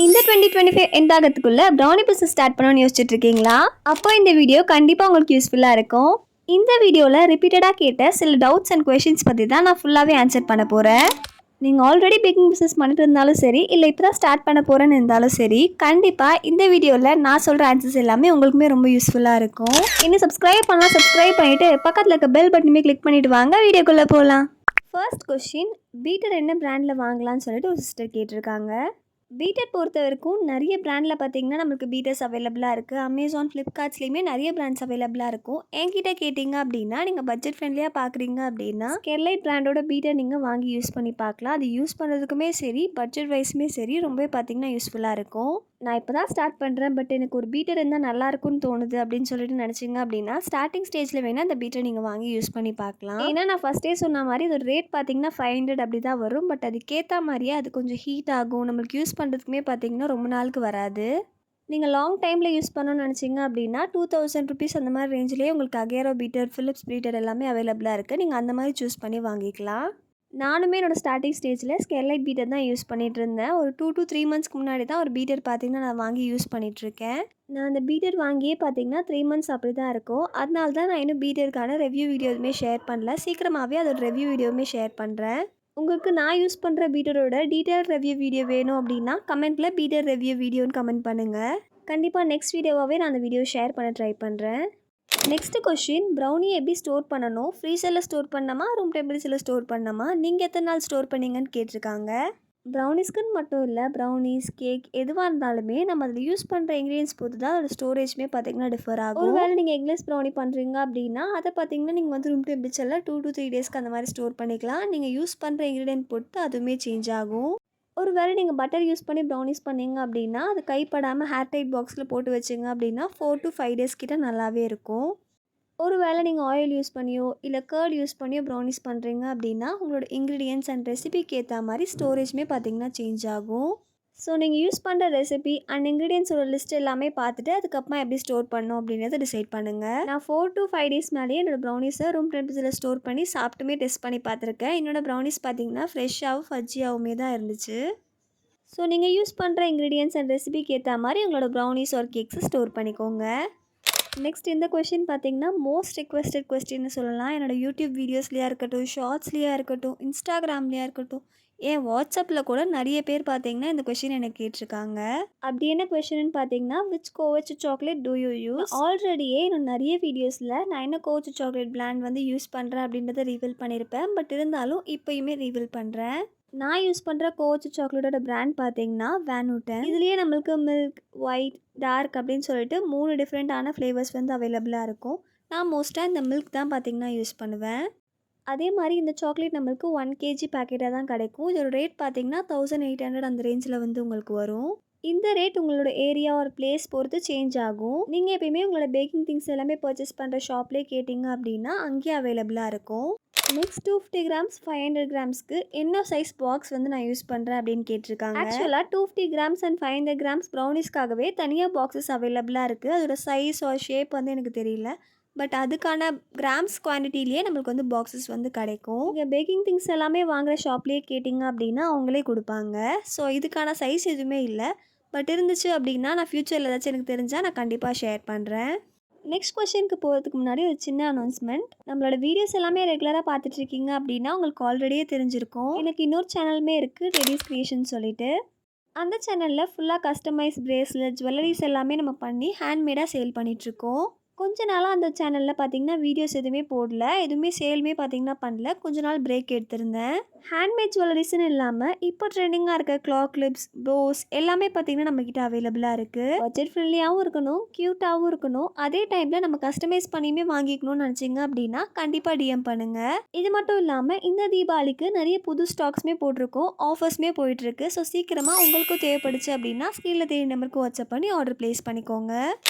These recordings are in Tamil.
இந்த 2025 எண்ட் ஆகிறதுக்குள்ள ப்ரௌனி பிஸ்னஸ் ஸ்டார்ட் பண்ணணும்னு யோசிச்சுட்டு இருக்கீங்களா? அப்போ இந்த வீடியோ கண்டிப்பாக உங்களுக்கு யூஸ்ஃபுல்லாக இருக்கும். இந்த வீடியோவில் ரிப்பீட்டடாக கேட்ட சில டவுட்ஸ் அண்ட் கொஷின்ஸ் பற்றி தான் நான் ஃபுல்லாகவே ஆன்சர் பண்ண போகிறேன். நீங்கள் ஆல்ரெடி பேக்கிங் பிஸ்னஸ் பண்ணிட்டு இருந்தாலும் சரி, இல்லை இப்போ தான் ஸ்டார்ட் பண்ண போகிறேன்னு இருந்தாலும் சரி, கண்டிப்பாக இந்த வீடியோவில் நான் சொல்கிற ஆன்சர்ஸ் எல்லாமே உங்களுக்குமே ரொம்ப யூஸ்ஃபுல்லாக இருக்கும். இன்னும் சப்ஸ்கிரைப் பண்ணலாம், சப்ஸ்கிரைப் பண்ணிவிட்டு பக்கத்தில் இருக்க பெல் பட்டனுமே கிளிக் பண்ணிவிட்டு வாங்க வீடியோக்குள்ளே போகலாம். ஃபர்ஸ்ட் கொஷின், பீட்டர் என்ன பிராண்டில் வாங்கலாம்னு சொல்லிட்டு ஒரு சிஸ்டர் கேட்டிருக்காங்க. பீட்டர் பொறுத்த வரைக்கும் நிறைய பிராண்டில் பார்த்தீங்கன்னா நம்மளுக்கு பீட்டர்ஸ் அவைலபிளாக இருக்குது. அமேசான், ஃப்ளிப்கார்ட்ஸ்லேயுமே நிறைய பிராண்ட்ஸ் அவைலபிளாக இருக்கும். என்கிட்ட கேட்டிங்க அப்படின்னா நீங்கள் பட்ஜெட் ஃப்ரெண்ட்லியாக பார்க்குறீங்க அப்படின்னா ஸ்டெர்லைட் பிராண்டோட பீட்டர் நீங்கள் வாங்கி யூஸ் பண்ணி பார்க்கலாம். அது யூஸ் பண்ணுறதுக்குமே சரி, பட்ஜெட் வைஸுமே சரி, ரொம்பவே பார்த்தீங்கன்னா யூஸ்ஃபுல்லாக இருக்கும். நான் இப்போ தான் ஸ்டார்ட் பண்ணுறேன், பட் எனக்கு ஒரு பீட்டர் இருந்தால் நல்லாயிருக்கும்னு தோணுது அப்படின்னு சொல்லிட்டு நினச்சிங்க அப்படின்னா ஸ்டார்டிங் ஸ்டேஜில் வேணால் அந்த பீட்டர் நீங்கள் வாங்கி யூஸ் பண்ணி பார்க்கலாம். ஏன்னா நான் ஃபஸ்ட்டே சொன்ன மாதிரி இதோட ரேட் பார்த்தீங்கன்னா 500 அப்படி தான் வரும். பட் அதுக்கேற்ற மாதிரியே அது கொஞ்சம் ஹீட் ஆகும். நம்மளுக்கு யூஸ் பண்ணுறதுக்குமே பார்த்தீங்கன்னா ரொம்ப நாளுக்கு வராது. நீங்கள் லாங் டைமில் யூஸ் பண்ணணும்னு நினச்சிங்க அப்படின்னா 2000 ருபீஸ் அந்த மாதிரி ரேஞ்சிலேயே உங்களுக்கு அகேரோ பீட்டர், ஃபிலிப்ஸ் பீட்டர் எல்லாமே அவைலபிளாக இருக்குது. நீங்கள் அந்த மாதிரி சூஸ் பண்ணி வாங்கிக்கலாம். நானுமே என்னோடய ஸ்டார்டிங் ஸ்டேஜில் ஸ்டெர்லைட் பீட்டர் தான் யூஸ் பண்ணிகிட்டு இருந்தேன். ஒரு 2 to 3 மந்த்ஸ்க்கு முன்னாடி தான் ஒரு பீட்டர் பார்த்தீங்கன்னா நான் வாங்கி யூஸ் பண்ணிகிட்ருக்கேன். நான் அந்த பீட்டர் வாங்கியே பார்த்தீங்கன்னா 3 மந்த்ஸ் அப்படி தான் இருக்கும். அதனால தான் நான் இன்னும் பீட்டருக்கான ரிவ்யூ வீடியோ எதுவுமே ஷேர் பண்ணல. சீக்கிரமாகவே அதோட ரிவ்யூ வீடியோவுமே ஷேர் பண்ணுறேன். உங்களுக்கு நான் யூஸ் பண்ணுற பீட்டரோட டீட்டெயில் ரிவ்யூ வீடியோ வேணும் அப்படின்னா கமெண்ட்டில் பீட்டர் ரிவ்யூ வீடியோன்னு கமெண்ட் பண்ணுங்கள். கண்டிப்பாக நெக்ஸ்ட் வீடியோவாகவே நான் அந்த வீடியோ ஷேர் பண்ண ட்ரை பண்ணுறேன். நெக்ஸ்ட் கொஷின், ப்ரௌனியை எப்படி ஸ்டோர் பண்ணணும்? ஃப்ரீசரில் ஸ்டோர் பண்ணணுமா, ரூம் டெம்பரேச்சரில் ஸ்டோர் பண்ணணுமா? நீங்கள் எத்தனை நாள் ஸ்டோர் பண்ணீங்கன்னு கேட்டிருக்காங்க. ப்ரௌனிஸ்க்குன்னு மட்டும் இல்லை, ப்ரௌனிஸ், கேக் எதுவாக இருந்தாலுமே நம்ம அதில் யூஸ் பண்ணுற இன்க்ரீடியன்ஸ் பொறுத்து தான் அதோட ஸ்டோரேஜ்மே பார்த்தீங்கன்னா டிஃபர் ஆகும். ஒருவேளை நீங்கள் எக்லெஸ் ப்ரௌனி பண்ணுறீங்க அப்படின்னா அதை பார்த்தீங்கன்னா நீங்கள் வந்து ரூம் டெம்பரேச்சரில் 2 to 3 டேஸ்க்கு அந்த மாதிரி ஸ்டோர் பண்ணிக்கலாம். நீங்கள் யூஸ் பண்ணுற இன்க்ரீடியன்ட் பொறுத்து அதுவுமே சேஞ்ச் ஆகும். ஒரு வேளை நீங்கள் பட்டர் யூஸ் பண்ணி ப்ரௌனிஸ் பண்ணீங்க அப்படின்னா அது கைப்படாமல் ஹேர் டைட் பாக்ஸில் போட்டு வச்சிங்க அப்படின்னா 4 to 5 டேஸ் கிட்ட நல்லாவே இருக்கும். ஒரு வேளை நீங்கள் ஆயில் யூஸ் பண்ணியோ இல்லை கர்ட் யூஸ் பண்ணியோ ப்ரௌனிஸ் பண்ணுறீங்க அப்படின்னா உங்களோட இன்க்ரீடியன்ட்ஸ் அண்ட் ரெசிபிக்கு ஏற்ற மாதிரி ஸ்டோரேஜ்மே பார்த்தீங்கன்னா சேஞ்ச் ஆகும். ஸோ நீங்கள் யூஸ் பண்ணுற ரெசிபி அண்ட் இன்க்ரீடியன்ஸோட லிஸ்ட் எல்லாமே பார்த்துட்டு அதுக்கப்புறமா எப்படி ஸ்டோர் பண்ணணும் அப்படின்றத டிசைட் பண்ணுங்கள். நான் 4 to 5 டேஸ் மேலேயே என்னோடய ப்ரௌனிஸை ரூம் டெம்பரேச்சரில் ஸ்டோர் பண்ணி சாப்பிட்டுமே டெஸ்ட் பண்ணி பார்த்துருக்கேன். என்னோடய ப்ரௌனிஸ் பார்த்தீங்கன்னா ஃப்ரெஷ்ஷாகவும் ஃபஜ்ஜியாகவுமே தான் இருந்துச்சு. ஸோ நீங்கள் யூஸ் பண்ணுற இன்க்ரீடியன்ட்ஸ் அண்ட் ரெசிபிக்கு ஏற்ற மாதிரி உங்களோட ப்ரௌனிஸ் ஒரு கேக்ஸை ஸ்டோர் பண்ணிக்கோங்க. நெக்ஸ்ட் இந்த கொஸ்டின் பார்த்தீங்கன்னா மோஸ்ட் ரிக்வெஸ்டட் கொஸ்டின்னு சொல்லலாம். என்னோடய யூடியூப் வீடியோஸ்லேயா இருக்கட்டும், ஷார்ட்ஸ்லேயா இருக்கட்டும், இன்ஸ்டாகிராம்லேயா இருக்கட்டும், ஏன் வாட்ஸ்அப்பில் கூட நிறைய பேர் பார்த்தீங்கன்னா இந்த கொஷின் எனக்கு கேட்டிருக்காங்க. அப்படி என்ன கொஷின்னு பார்த்தீங்கன்னா, which couverture chocolate do you use? ஆல்ரெடியே இன்னும் நிறைய வீடியோஸில் நான் என்ன கோவச் சாக்லேட் பிராண்ட் வந்து யூஸ் பண்ணுறேன் அப்படின்றத ரிவீல் பண்ணியிருப்பேன். பட் இருந்தாலும் இப்போயுமே ரிவீல் பண்ணுறேன். நான் யூஸ் பண்ணுற கோவச் சாக்லேட்டோட பிராண்ட் பார்த்தீங்கன்னா வேனூட்டன். இதுலேயே நம்மளுக்கு மில்க், ஒயிட், டார்க் அப்படின்னு சொல்லிட்டு 3 டிஃப்ரெண்ட்டான ஃப்ளேவர்ஸ் வந்து அவைலபிளாக இருக்கும். நான் மோஸ்ட்டாக இந்த மில்க் தான் பார்த்தீங்கன்னா யூஸ் பண்ணுவேன். அதே மாதிரி இந்த சாக்லேட் நம்மளுக்கு 1 kg பேக்கெட்டாக தான் கிடைக்கும். இதோட ரேட் பார்த்தீங்கன்னா 1800 அந்த ரேஞ்சில் வந்து உங்களுக்கு வரும். இந்த ரேட் உங்களோட ஏரியா ஒரு பிளேஸ் பொறுத்து சேஞ்ச் ஆகும். நீங்கள் எப்பயுமே உங்களோட பேக்கிங் திங்ஸ் எல்லாமே பர்ச்சேஸ் பண்ணுற ஷாப்லேயே கேட்டிங்க அப்படின்னா அங்கேயே அவைலபிளாக இருக்கும். நெக்ஸ்ட் 250 கிராம்ஸ் 500 கிராம்ஸ்க்கு என்ன சைஸ் பாக்ஸ் வந்து நான் யூஸ் பண்ணுறேன் அப்படின்னு கேட்டிருக்காங்க. ஆக்சுவலாக 250 கிராம்ஸ் அண்ட் 500 கிராம்ஸ் ப்ரௌனிஸ்க்காகவே தனியாக பாக்ஸஸ் அவைலபிளாக இருக்குது. அதோட சைஸ் ஆர் ஷேப் வந்து எனக்கு தெரியல. பட் அதுக்கான கிராம்ஸ் குவான்டிட்டிலேயே நம்மளுக்கு வந்து பாக்ஸஸ் வந்து கிடைக்கும். நீங்கள் பேக்கிங் திங்ஸ் எல்லாமே வாங்குகிற ஷாப்லேயே கேட்டிங்க அப்படின்னா அவங்களே கொடுப்பாங்க. ஸோ இதுக்கான சைஸ் எதுவுமே இல்லை. பட் இருந்துச்சு அப்படின்னா நான் ஃப்யூச்சரில் ஏதாச்சும் எனக்கு தெரிஞ்சால் நான் கண்டிப்பாக ஷேர் பண்ணுறேன். நெக்ஸ்ட் கொஸ்டினுக்கு போகிறதுக்கு முன்னாடி ஒரு சின்ன அனௌன்ஸ்மெண்ட். நம்மளோட வீடியோஸ் எல்லாமே ரெகுலராக பார்த்துட்ருக்கீங்க அப்படின்னா உங்களுக்கு ஆல்ரெடியே தெரிஞ்சிருக்கும். எனக்கு இன்னொரு சேனலுமே இருக்குது, டெடிஸ் கிரியேஷன் சொல்லிட்டு. அந்த சேனலில் ஃபுல்லாக கஸ்டமைஸ் பிரேஸ்லெட், ஜுவல்லரிஸ் எல்லாமே நம்ம பண்ணி ஹேண்ட்மேடாக சேல் பண்ணிகிட்ருக்கோம். கொஞ்ச நாளாக அந்த சேனலில் பார்த்தீங்கன்னா வீடியோஸ் எதுவுமே போடல, எதுவுமே சேலுமே பார்த்தீங்கன்னா பண்ணல. கொஞ்ச நாள் பிரேக் எடுத்திருந்தேன். ஹேண்ட்மேட் ஜுவல்லரிஸ்ன்னு இல்லாமல் இப்போ ட்ரெண்டிங்காக இருக்க கிளாக் கிளிப்ஸ், போஸ் எல்லாமே பார்த்தீங்கன்னா நம்மக்கிட்ட அவைலபிளாக இருக்குது. பட்ஜெட் ஃப்ரெண்ட்லியாகவும் இருக்கணும், க்யூட்டாகவும் இருக்கணும், அதே டைமில் நம்ம கஸ்டமைஸ் பண்ணியுமே வாங்கிக்கணும்னு நினச்சிங்க அப்படின்னா கண்டிப்பாக டிஎம் பண்ணுங்கள். இது மட்டும் இல்லாமல் இந்த தீபாவளிக்கு நிறைய புது ஸ்டாக்ஸுமே போட்டிருக்கோம், ஆஃபர்ஸுமே போயிட்டுருக்கு. ஸோ சீக்கிரமாக உங்களுக்கும் தேவைப்படுச்சு அப்படின்னா ஸ்க்ரீனில் தெரிய நம்பருக்கு வாட்ஸ்அப் பண்ணி ஆர்டர் ப்ளேஸ் பண்ணிக்கோங்க.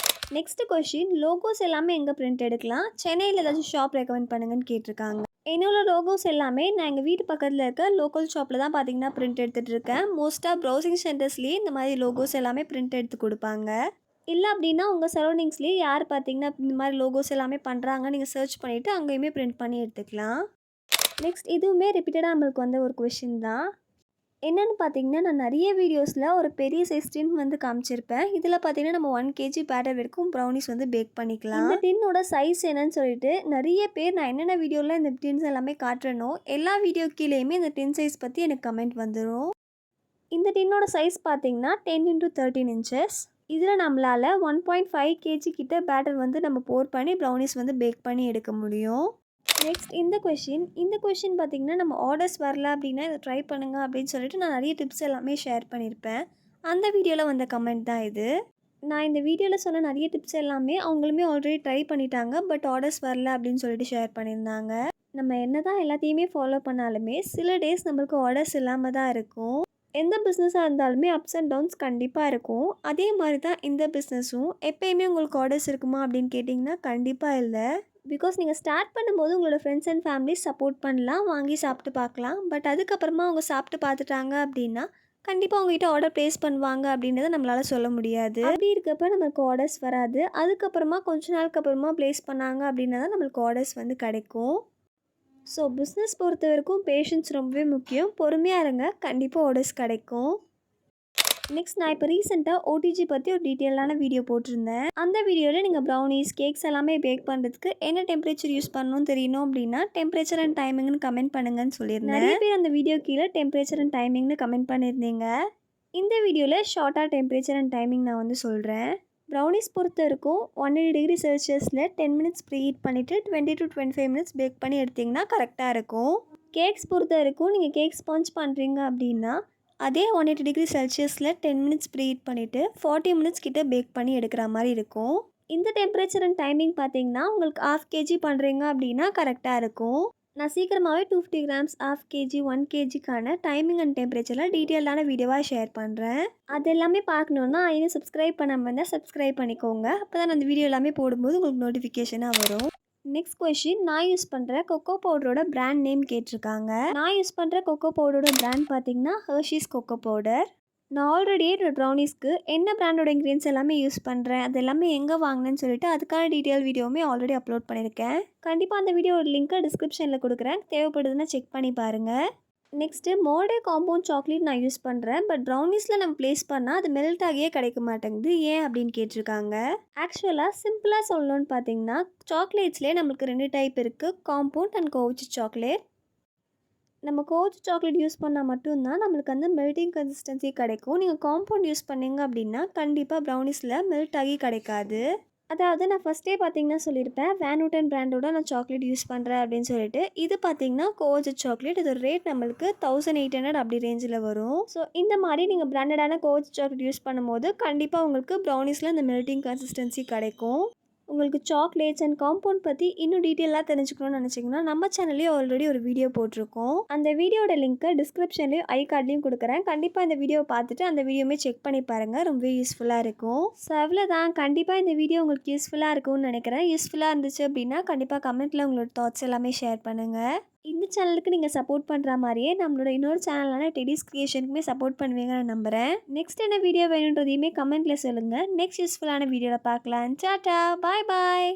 நெக்ஸ்ட் கொஷின், லோகோஸ் எல்லாமே எங்கே பிரிண்ட் எடுக்கலாம்? சென்னையில் ஏதாச்சும் ஷாப் ரெக்கமெண்ட் பண்ணுங்கன்னு கேட்டிருக்காங்க. என்னோட லோகோஸ் எல்லாமே நான் எங்கள் வீட்டு பக்கத்தில் இருக்க லோக்கல் ஷாப்பில் தான் பார்த்தீங்கன்னா பிரிண்ட் எடுத்துகிட்டு இருக்கேன். மோஸ்ட்டாக ப்ரௌசிங் சென்டர்ஸ்லேயே இந்த மாதிரி லோகோஸ் எல்லாமே பிரிண்ட் எடுத்து கொடுப்பாங்க. இல்லை அப்படின்னா உங்கள் சரௌண்டிங்ஸ்லேயே யார் பார்த்தீங்கன்னா இந்த மாதிரி லோகோஸ் எல்லாமே பண்ணுறாங்க நீங்கள் சர்ச் பண்ணிவிட்டு அங்கேயுமே பிரிண்ட் பண்ணி எடுத்துக்கலாம். நெக்ஸ்ட் இதுவுமே ரிப்பீட்டடாக நம்மளுக்கு வந்த ஒரு கொஷின் தான். என்னென்னு பார்த்தீங்கன்னா, நான் நிறைய வீடியோஸில் ஒரு பெரிய சைஸ் டின் வந்து காமிச்சிருப்பேன். இதில் பார்த்தீங்கன்னா நம்ம 1 கேஜி பேட்டர் வரைக்கும் ப்ரௌனிஸ் வந்து பேக் பண்ணிக்கலாம். இந்த டின்னோட சைஸ் என்னன்னு சொல்லிட்டு நிறைய பேர் நான் என்னென்ன வீடியோவில் இந்த டின்ஸ் எல்லாமே காட்டுறேனோ எல்லா வீடியோ கீழேயுமே இந்த டின் சைஸ் பற்றி எனக்கு கமெண்ட் வந்துடும். இந்த டின்னோட சைஸ் பார்த்தீங்கன்னா 10 x 13 inches. இதில் நம்மளால் 1.5 kg கிட்ட பேட்டர் வந்து நம்ம போர் பண்ணி ப்ரௌனிஸ் வந்து பேக் பண்ணி எடுக்க முடியும். நெக்ஸ்ட் இந்த கொஷின் பார்த்திங்கன்னா நம்ம ஆர்டர்ஸ் வரல அப்படின்னா இதை ட்ரை பண்ணுங்க அப்படின்னு சொல்லிட்டு நான் நிறைய டிப்ஸ் எல்லாமே ஷேர் பண்ணியிருப்பேன். அந்த வீடியோவில் வந்த கமெண்ட் தான் இது. நான் இந்த வீடியோவில் சொன்ன நிறைய டிப்ஸ் எல்லாமே அவங்களுமே ஆல்ரெடி ட்ரை பண்ணிட்டாங்க. பட் ஆர்டர்ஸ் வரல அப்படின்னு சொல்லிட்டு ஷேர் பண்ணியிருந்தாங்க. நம்ம என்ன தான் எல்லாத்தையுமே ஃபாலோ பண்ணாலுமே சில டேஸ் நம்மளுக்கு ஆர்டர்ஸ் இல்லாமல் தான் இருக்கும். எந்த பிஸ்னஸாக இருந்தாலுமே அப்ஸ் அண்ட் டவுன்ஸ் கண்டிப்பாக இருக்கும். அதே மாதிரி தான் இந்த பிஸ்னஸும். எப்போயுமே உங்களுக்கு ஆர்டர்ஸ் இருக்குமா அப்படின்னு கேட்டிங்கன்னா கண்டிப்பாக இல்லை. பிகாஸ் நீங்கள் ஸ்டார்ட் பண்ணும்போது உங்களோட ஃப்ரெண்ட்ஸ் அண்ட் ஃபேமிலி சப்போர்ட் பண்ணலாம், வாங்கி சாப்பிட்டு பார்க்கலாம். பட் அதுக்கப்புறமா அவங்க சாப்பிட்டு பார்த்துட்டாங்க அப்படின்னா கண்டிப்பாக அவங்ககிட்ட ஆர்டர் ப்ளேஸ் பண்ணுவாங்க அப்படின்றத நம்மளால் சொல்ல முடியாது. அப்படி இருக்கப்போ நம்மளுக்கு ஆர்டர்ஸ் வராது. அதுக்கப்புறமா கொஞ்ச நாளுக்கு அப்புறமா ப்ளேஸ் பண்ணாங்க அப்படின்னா தான் நம்மளுக்கு ஆர்டர்ஸ் வந்து கிடைக்கும். ஸோ பிஸ்னஸ் பொறுத்த வரைக்கும் பேஷன்ஸ் ரொம்பவே முக்கியம். பொறுமையாக இருங்க, கண்டிப்பாக ஆர்டர்ஸ் கிடைக்கும். நெக்ஸ்ட் நான் இப்போ ரீசெண்டாக ஓடிஜி பற்றி ஒரு டீட்டெயிலான வீடியோ போட்டிருந்தேன். அந்த வீடியோவில் நீங்கள் ப்ரௌனிஸ் கேக்ஸ் எல்லாமே பேக் பண்ணுறதுக்கு என்ன டெம்பரேச்சர் யூஸ் பண்ணணும்னு தெரியணும் அப்படின்னா டெம்பரேச்சர் அண்ட் டைமிங்னு கமெண்ட் பண்ணுங்கன்னு சொல்லியிருந்தேன். நிறைய பேர் அந்த வீடியோ கீழே டெம்பரேச்சர் அண்ட் டைமிங்னு கமெண்ட் பண்ணியிருந்தீங்க. இந்த வீடியோவில் ஷார்ட்டாக டெம்பரேச்சர் அண்ட் டைமிங் நான் வந்து சொல்கிறேன். ப்ரௌனிஸ் பொறுத்த வரைக்கும் 180 degree Celsiusல 10 minutes ப்ரீ ஹீட் பண்ணிவிட்டு 20 to 25 minutes பேக் பண்ணி எடுத்திங்கன்னா கரெக்டாக இருக்கும். கேக்ஸ் பொறுத்த வரைக்கும் நீங்கள் கேக் ஸ்பாஞ்ச் பண்ணுறீங்க அப்படின்னா அதே 180 degree Celsiusல 10 minutes ப்ரீ ஹீட் பண்ணிவிட்டு 40 minutes கிட்ட பேக் பண்ணி எடுக்கிற மாதிரி இருக்கும். இந்த டெம்பரேச்சர் அண்ட் டைமிங் பார்த்தீங்கன்னா உங்களுக்கு 1/2 kg பண்ணுறீங்க அப்படின்னா கரெக்டாக இருக்கும். நான் சீக்கிரமாகவே 250 grams 1/2 kg 1 kgக்கான டைமிங் அண்ட் டெம்பரேச்சரில் டீட்டெயில்டான வீடியோவாக ஷேர் பண்ணுறேன். அது எல்லாமே பார்க்கணுன்னா இன்னும் சப்ஸ்கிரைப் பண்ணாமல் இருந்தால் சப்ஸ்கிரைப் பண்ணிக்கோங்க. அப்போ தான் அந்த வீடியோ எல்லாமே போடும்போது உங்களுக்கு நோட்டிஃபிகேஷனாக வரும். நெக்ஸ்ட் கொஷின், நான் யூஸ் பண்ணுற கொக்கோ பவுடரோட பிராண்ட் நேம் கேட்டிருக்காங்க. நான் யூஸ் பண்ணுற கொக்கோ பவுடரோட பிராண்ட் பார்த்தீங்கன்னா ஹெர்ஷீஸ் கொக்கோ பவுடர். நான் ஆல்ரெடி ப்ரௌனிஸ்க்கு என்ன பிராண்டோட இன்க்ரீடியன்ஸ் எல்லாமே யூஸ் பண்ணுறேன், அது எல்லாமே எங்கே வாங்கினேன்னு சொல்லிட்டு அதுக்கான டீட்டெயில் வீடியோவுமே ஆல்ரெடி அப்லோட் பண்ணியிருக்கேன். கண்டிப்பாக அந்த வீடியோட லிங்க்கை டிஸ்கிரிப்ஷனில் கொடுக்குறேன், தேவைப்படுதுன்னா செக் பண்ணி பாருங்கள். நெக்ஸ்ட்டு மோடே காம்பவுண்ட் சாக்லேட் நான் யூஸ் பண்ணுறேன். பட் ப்ரௌனிஸில் நம்ம ப்ளேஸ் பண்ணால் அது மெல்ட் ஆகியே கிடைக்க மாட்டேங்குது, ஏன் அப்படின்னு கேட்டிருக்காங்க. ஆக்சுவலாக சிம்பிளாக சொல்லணும்னு பார்த்தீங்கன்னா சாக்லேட்ஸ்லேயே நம்மளுக்கு 2 டைப் இருக்குது, காம்பவுண்ட் அண்ட் கோவிச் சாக்லேட். நம்ம கோவிச் சாக்லேட் யூஸ் பண்ணால் மட்டும்தான் நம்மளுக்கு அந்த மெல்ட்டிங் கன்சிஸ்டன்சி கிடைக்கும். நீங்கள் காம்பவுண்ட் யூஸ் பண்ணிங்க அப்படின்னா கண்டிப்பாக ப்ரௌனிஸில் மெல்ட் ஆகி கிடைக்காது. அதாவது நான் ஃபஸ்ட்டே பார்த்தீங்கன்னா சொல்லியிருப்பேன் வேன் ஹூட்டன் பிராண்டோட நான் சாக்லேட் யூஸ் பண்ணுறேன் அப்படின்னு சொல்லிட்டு. இது பார்த்தீங்கன்னா கோவிச் சாக்லேட், இது ரேட் நம்மளுக்கு 1800 அப்படி ரேஞ்சில் வரும். ஸோ இந்த மாதிரி நீங்கள் பிராண்டடான கோவிச் சாக்லேட் யூஸ் பண்ணும்போது கண்டிப்பாக உங்களுக்கு ப்ரௌனிஸில் இந்த மெல்ட்டிங் கன்சிஸ்டன்சி கிடைக்கும். உங்களுக்கு சாக்லேட்ஸ் அண்ட் காம்பவுண்ட் பற்றி இன்னும் டீட்டெயிலாக தெரிஞ்சுக்கணும்னு நினச்சிங்கன்னா நம்ம சேனல்லேயே ஆல்ரெடி ஒரு வீடியோ போட்டிருக்கோம். அந்த வீடியோட லிங்க்கை டிஸ்கிரிப்ஷன்லேயும் ஐ கார்ட்லேயும் கொடுக்குறேன். கண்டிப்பாக இந்த வீடியோ பார்த்துட்டு அந்த வீடியோமே செக் பண்ணி பாருங்கள், ரொம்ப யூஸ்ஃபுல்லாக இருக்கும். ஸோ அவ்வளோதான், கண்டிப்பாக இந்த வீடியோ உங்களுக்கு யூஸ்ஃபுல்லாக இருக்கும்னு நினைக்கிறேன். யூஸ்ஃபுல்லாக இருந்துச்சு அப்படின்னா கண்டிப்பாக கமெண்ட்டில் உங்களோட தாட்ஸ் எல்லாமே ஷேர் பண்ணுங்கள். இந்த சேனலுக்கு நீங்கள் சப்போர்ட் பண்ணுற மாதிரியே நம்மளோட இன்னொரு சேனலான டெடிஸ் கிரியேஷனுக்குமே சப்போர்ட் பண்ணுவீங்கன்னு நம்புகிறேன். நெக்ஸ்ட் என்ன வீடியோ வேணுன்றதையுமே கமெண்ட்டில் சொல்லுங்கள். நெக்ஸ்ட் யூஸ்ஃபுல்லான வீடியோவில் பார்க்கலாம். டாடா, பாய் பாய்.